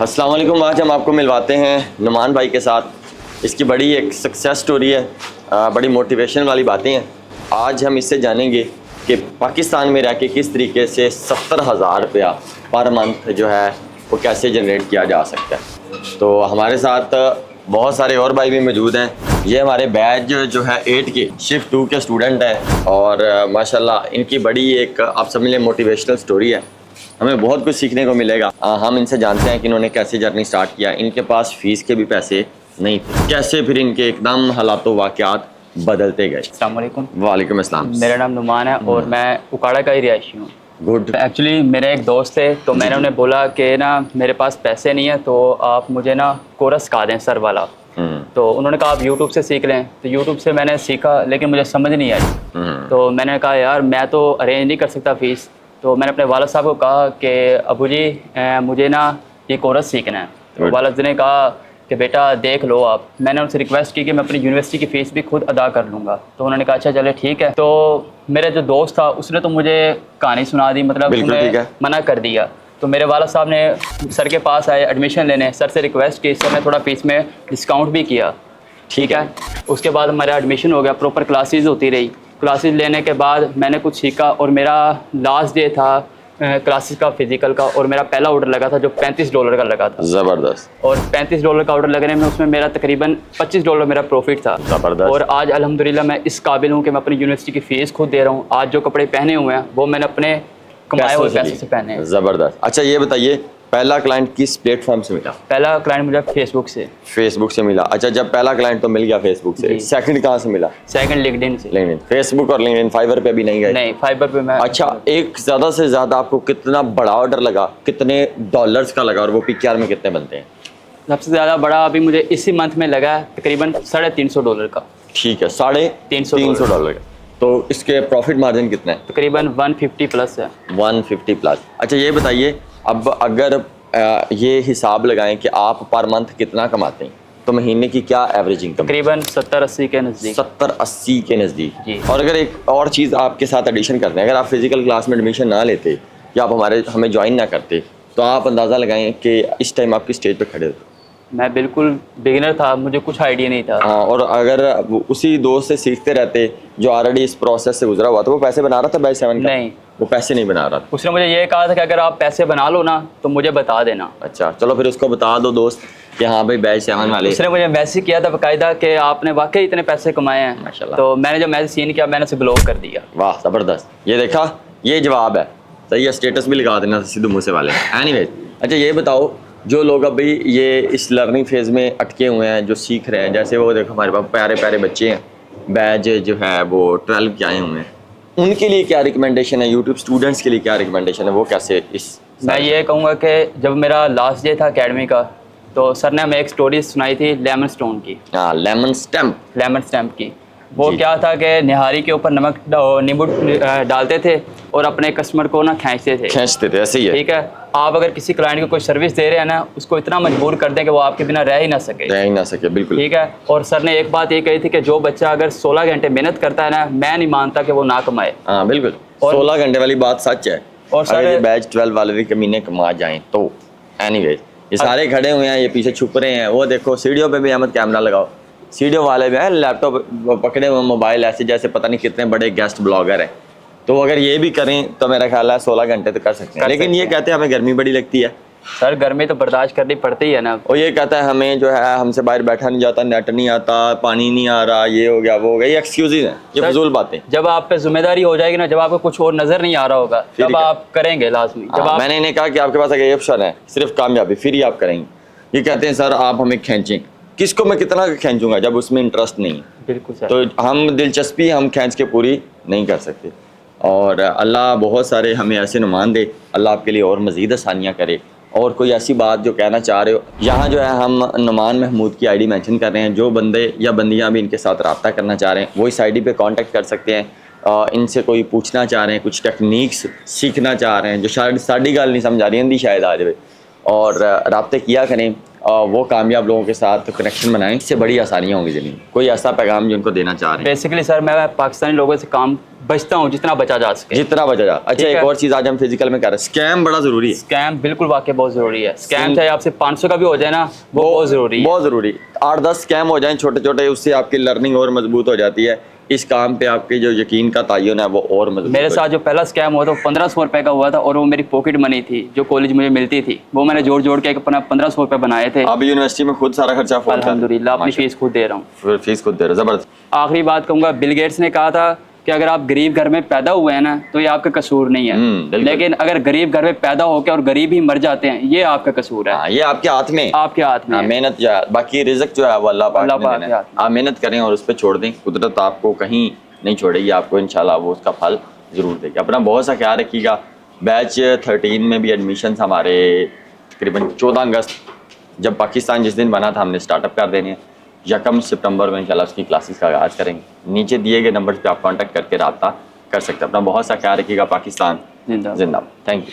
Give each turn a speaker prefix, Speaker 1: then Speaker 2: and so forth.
Speaker 1: अस्सलाम वालेकुम। आज हम आपको मिलवाते हैं नुमान भाई के साथ। इसकी बड़ी एक सक्सेस स्टोरी है, बड़ी मोटिवेशन वाली बातें हैं। आज हम इससे जानेंगे कि पाकिस्तान में रह के किस तरीके से 70,000 रुपया पर मंथ जो है वो कैसे जनरेट किया जा सकता है। तो हमारे साथ बहुत सारे और भाई भी मौजूद हैं। ये हमारे बैच जो है 8 के शिफ्ट 2 के स्टूडेंट हैं और माशाल्लाह इनकी बड़ी एक आप समझ लें मोटिवेशनल स्टोरी है। हमें बहुत कुछ सीखने को मिलेगा। हम इनसे जानते हैं कि इन्होंने कैसे जर्नी स्टार्ट किया। इनके पास फ़ीस के भी पैसे नहीं थे, कैसे फिर इनके एकदम हालात वाक़यात बदलते गए।
Speaker 2: अस्सलाम वालेकुम।
Speaker 1: वालेकुम अस्सलाम।
Speaker 2: मेरा नाम नुमान है और मैं उकाड़ा का ही रिहायशी हूँ।
Speaker 1: गुड।
Speaker 2: एक्चुअली मेरे एक दोस्त थे तो मैंने उन्हें बोला कि ना मेरे पास पैसे नहीं है तो आप मुझे ना कोरस सिखा दें सर वाला। तो उन्होंने कहा आप यूट्यूब से सीख लें। तो यूट्यूब से मैंने सीखा लेकिन मुझे समझ नहीं आई। तो मैंने कहा यार मैं तो अरेंज नहीं कर सकता फ़ीस। तो मैंने अपने वालिद साहब को कहा कि अबू जी मुझे ना ये कोरस सीखना है। तो वालिद ने कहा कि बेटा देख लो आप। मैंने उनसे रिक्वेस्ट की कि मैं अपनी यूनिवर्सिटी की फ़ीस भी खुद अदा कर लूँगा। तो उन्होंने कहा अच्छा चले ठीक है। तो मेरा जो दोस्त था उसने तो मुझे कहानी सुना दी, मतलब उन्हें मना कर दिया। तो मेरे वालिद साहब ने सर के पास आए एडमिशन लेने, सर से रिक्वेस्ट की, सर ने थोड़ा फ़ीस में डिस्काउंट भी किया। ठीक है। उसके बाद हमारा एडमिशन हो गया, प्रॉपर क्लासेस होती रही। क्लासेस लेने के बाद मैंने कुछ सीखा और मेरा लास्ट डे था क्लासेस का फिज़िकल का और मेरा पहला ऑर्डर लगा था जो $35 का लगा था।
Speaker 1: ज़बरदस्त।
Speaker 2: और $35 का ऑर्डर लगने में उसमें मेरा तकरीबन $25 मेरा प्रॉफिट था।
Speaker 1: ज़बरदस्त।
Speaker 2: और आज अल्हम्दुलिल्लाह मैं इस काबिल हूँ कि मैं अपनी यूनिवर्सिटी की फ़ीस खुद दे रहा हूँ। आज जो कपड़े पहने हुए हैं वो मैंने अपने कमाए हुए पैसे से पहने हैं।
Speaker 1: ज़बरदस्त। अच्छा ये बताइए पहला क्लाइंट किस प्लेटफॉर्म से मिला?
Speaker 2: पहला क्लाइंट मुझे फेसबुक से।
Speaker 1: फेसबुक से मिला। अच्छा जब पहला क्लाइंट तो मिल गया फेसबुक से, सेकंड कहाँ से मिला?
Speaker 2: सेकंड लिंक्डइन से।
Speaker 1: लिंक्डइन। फेसबुक और लिंक्डइन, फाइवर पे भी नहीं गए?
Speaker 2: नहीं, फाइबर पे मैं।
Speaker 1: अच्छा एक ज़्यादा से ज़्यादा आपको कितना बड़ा ऑर्डर लगा, कितने डॉलर्स का लगा और वो PKR में कितने बनते हैं?
Speaker 2: सबसे ज़्यादा बड़ा अभी मुझे इसी मंथ में लगा है तकरीबन $350 का।
Speaker 1: ठीक है, $350 का। तो इसके प्रॉफिट मार्जिन कितना है?
Speaker 2: तकरीबन 150 प्लस है।
Speaker 1: 150 प्लस। अच्छा ये बताइए अब अगर ये हिसाब लगाएं कि आप पर मंथ कितना कमाते हैं तो महीने की क्या एवरेज इनकम?
Speaker 2: तकरीबन 70-80 के नज़दीक।
Speaker 1: 70-80 के नज़दीक
Speaker 2: जी।
Speaker 1: और अगर एक और चीज़ आपके साथ एडिशन करते हैं, अगर आप फिजिकल क्लास में एडमिशन ना लेते या आप हमें ज्वाइन ना करते तो आप अंदाज़ा लगाएं कि इस टाइम आप किस स्टेज पे खड़े होते?
Speaker 2: मैं बिल्कुल बिगिनर था, मुझे कुछ आइडिया नहीं था।
Speaker 1: हाँ, और अगर उसी दोस्त से सीखते रहते जो ऑलरेडी इस प्रोसेस से गुजरा हुआ तो वो पैसे बना रहा था बैच 7 का?
Speaker 2: नहीं,
Speaker 1: वो पैसे नहीं बना रहा था।
Speaker 2: उसने मुझे ये कहा था कि अगर आप पैसे बना लो ना तो मुझे बता देना।
Speaker 1: अच्छा चलो फिर उसको बता दो दोस्त कि हाँ भाई बैच 7 वाले।
Speaker 2: उसने मुझे मैसेज किया था बाकायदा कि आपने वाकई इतने पैसे कमाए हैं
Speaker 1: माशाल्लाह।
Speaker 2: तो मैंने जो मैसेज सीन किया मैंने उसे ब्लॉक कर दिया।
Speaker 1: वाह ज़बरदस्त। ये देखा, ये जवाब है। सही है, स्टेटस भी लगा देना सिद्धू मूसे वाले। एनीवेज अच्छा ये बताओ जो लोग अभी ये इस लर्निंग फेज़ में अटके हुए हैं, जो सीख रहे हैं, जैसे वो देखो हमारे पास प्यारे प्यारे बच्चे हैं, बैच जो है वो 12 के आए हुए हैं, उनके लिए क्या रिकमेंडेशन है? यूट्यूब स्टूडेंट्स के लिए क्या रिकमेंडेशन है? वो कैसे इस
Speaker 2: मैं ये कहूँगा कि जब मेरा लास्ट डे था अकेडमी का तो सर ने हमें एक स्टोरी सुनाई थी लेमन स्टोन की।
Speaker 1: हाँ, लेमन स्टैम्प
Speaker 2: की। वो क्या था कि निहारी के ऊपर नमक नींबू डालते थे और अपने कस्टमर को ना खींचते थे।
Speaker 1: ऐसे ही है।
Speaker 2: ठीक है। आप अगर किसी क्लाइंट को कोई सर्विस दे रहे हैं ना उसको इतना मजबूर कर दें कि वो आपके बिना रह ही ना सके।
Speaker 1: बिल्कुल।
Speaker 2: ठीक है। और सर ने एक बात ये कही थी कि जो बच्चा अगर 16 घंटे मेहनत करता है ना, मैं नहीं मानता कि वो ना कमाए।
Speaker 1: हाँ बिल्कुल, 16 घंटे वाली बात सच है। और अगर ये बैच 12 वाले भी कमीने कमा जाएं तो एनीवेज ये सारे खड़े हुए हैं, ये पीछे छुप रहे हैं। वो देखो सीढ़ियों पे भी अहमद कैमरा लगाओ, सीढ़ियों वाले भी हैं लैपटॉप पकड़े हुए, मोबाइल ऐसे जैसे पता नहीं कितने बड़े गेस्ट ब्लॉगर हैं। तो अगर ये भी करें तो मेरा ख्याल है 16 घंटे तो कर सकते हैं। लेकिन ये कहते हैं हमें गर्मी बड़ी लगती है।
Speaker 2: सर गर्मी तो बर्दाश्त करनी पड़ती है ना।
Speaker 1: और ये कहता है हमें जो है हमसे बाहर बैठा नहीं जाता, नेट नहीं आता, पानी नहीं आ रहा, ये हो गया वो हो गया। ये एक्सक्यूजेज हैं, ये फजूल बातें।
Speaker 2: जब आप पे जिम्मेदारी हो जाएगी ना, जब आपको कुछ और नजर नहीं आ रहा होगा तब आप करेंगे लाजमी। जब
Speaker 1: मैंने इन्हें कहा कि आपके पास अगर ऑप्शन है सिर्फ कामयाबी, फिर ही आप करेंगे। ये कहते हैं सर आप हमें खींचें, किसको मैं कितना खींचूंगा जब उसमें इंटरेस्ट नहीं है।
Speaker 2: बिल्कुल सर।
Speaker 1: तो हम दिलचस्पी हम खींच के पूरी नहीं कर सकते। और अल्लाह बहुत सारे हमें ऐसे नुमान दे, अल्लाह आपके लिए और मज़ीद आसानियाँ करे। और कोई ऐसी बात जो कहना चाह रहे हो, यहाँ जो है हम नुमान महमूद की आईडी मेंशन कर रहे हैं। जो बंदे या बंदियाँ भी इनके साथ रब्ता करना चाह रहे हैं वो इस आईडी पे कांटेक्ट कर सकते हैं। इनसे कोई पूछना चाह रहे हैं, कुछ टेक्निक्स सीखना चाह रहे हैं जो शायद साड़ी गल नहीं समझ आ रही, हिंदी शायद आ जाए, और रब्ते किया करें। वो कामयाब लोगों के साथ कनेक्शन बनाएं, इससे बड़ी आसानियाँ होंगी ज़िंदगी में। कोई ऐसा पैगाम जो उनको देना चाह रहे हैं?
Speaker 2: बेसिकली सर मैं पाकिस्तानी लोगों से काम बचता हूँ जितना बचा जा सके।
Speaker 1: जितना बचा जा। अच्छा,
Speaker 2: ठीक
Speaker 1: एक
Speaker 2: है।
Speaker 1: और चीज़ आज हम फिजिकल में कर रहे हैं, स्कैम बड़ा ज़रूरी है।
Speaker 2: स्कैम बिल्कुल वाकई बहुत ज़रूरी है। स्कैम चाहे आपसे 500 का भी हो जाए ना, वो बहुत ज़रूरी है।
Speaker 1: बहुत ज़रूरी। 8-10 स्कैम हो जाएं छोटे छोटे, उससे आपकी लर्निंग और मजबूत हो जाती है। इस काम पे आपके जो यकीन का तयन है वो और मजबूत
Speaker 2: मेरे
Speaker 1: हो
Speaker 2: साथ जो पहला स्कैम हुआ था वो 1500 रुपये का हुआ था, और वो मेरी पॉकेट मनी थी जो कॉलेज मुझे मिलती थी, वो मैंने जोड़ जोड़ के अपना 1500 रुपये बनाए थे।
Speaker 1: आप यूनिवर्सिटी में खुद सारा खर्चा afford कर रहे हैं?
Speaker 2: अल्हम्दुलिल्लाह अपनी
Speaker 1: माशाल्लाह।
Speaker 2: फीस खुद दे रहा हूँ।
Speaker 1: फिर फीस खुद दे रहे हो, ज़बरदस्त।
Speaker 2: आखिरी बात कहूँगा, बिल गेट्स ने कहा था कि अगर आप गरीब घर में पैदा हुए हैं ना तो ये आपका कसूर नहीं है,
Speaker 1: बिल्कुल।
Speaker 2: लेकिन अगर गरीब घर में पैदा होकर और गरीब ही मर जाते हैं, ये आपका कसूर है।
Speaker 1: हाँ, ये आपके हाथ में है।
Speaker 2: आपके हाथ में
Speaker 1: हाँ,
Speaker 2: है।
Speaker 1: मेहनत जो है, बाकी रिज़्क जो है वो अल्लाह पाक
Speaker 2: अल्लाह
Speaker 1: ने
Speaker 2: पाक
Speaker 1: देना
Speaker 2: के
Speaker 1: है।
Speaker 2: हाथ में।
Speaker 1: आप मेहनत करें और उस पर छोड़ दें, कुदरत आपको कहीं नहीं छोड़ेगी, आपको इंशाल्लाह वो उसका फल ज़रूर देगी। अपना बहुत सा ख्याल रखिएगा। बैच 13 में भी एडमिशन हमारे तकरीबन 14 अगस्त, जब पाकिस्तान जिस दिन बना था हमने स्टार्टअप कर देने हैं। 1 सितंबर में इंशाल्लाह उसकी क्लासेस का आगाज़ करेंगे। नीचे दिए गए नंबर पे आप कांटेक्ट करके रब्ता कर सकते हैं। अपना बहुत सा ख्याल रखिएगा। पाकिस्तान
Speaker 2: जिंदाबाद।
Speaker 1: जिंदाबाद। Thank you.